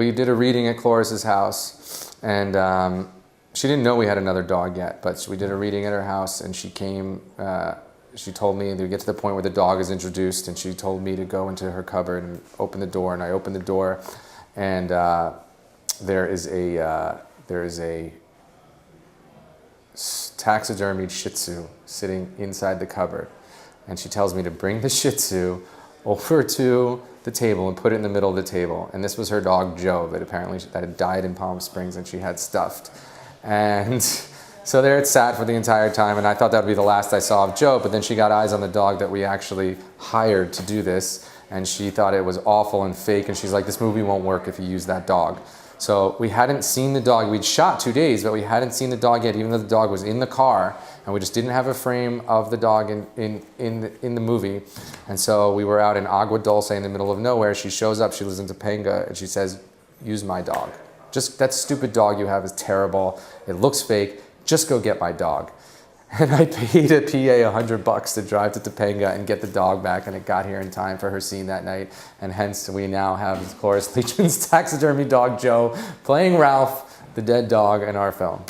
We did a reading at Cloris's house, and she didn't know we had another dog yet, but we did a reading at her house, and she came, she told me to get to the point where the dog is introduced, and she told me to go into her cupboard and open the door, and I opened the door, and there is a taxidermied Shih Tzu sitting inside the cupboard, and she tells me to bring the Shih Tzu over to the table and put it in the middle of the table. And this was her dog Joe that had died in Palm Springs, and she had stuffed. And so there it sat for the entire time, and I thought that would be the last I saw of Joe, but then she got eyes on the dog that we actually hired to do this, and she thought it was awful and fake, and she's like, this movie won't work if you use that dog. So we hadn't seen the dog. We'd shot 2 days, but we hadn't seen the dog yet, even though the dog was in the car, and we just didn't have a frame of the dog in the movie. And so we were out in Agua Dulce in the middle of nowhere. She shows up, she lives in Topanga, and she says, use my dog. Just that stupid dog you have is terrible. It looks fake. Just go get my dog. And I paid a PA $100 to drive to Topanga and get the dog back, and it got here in time for her scene that night. And hence we now have Cloris Leachman's taxidermy dog Joe playing Ralph, the dead dog, in our film.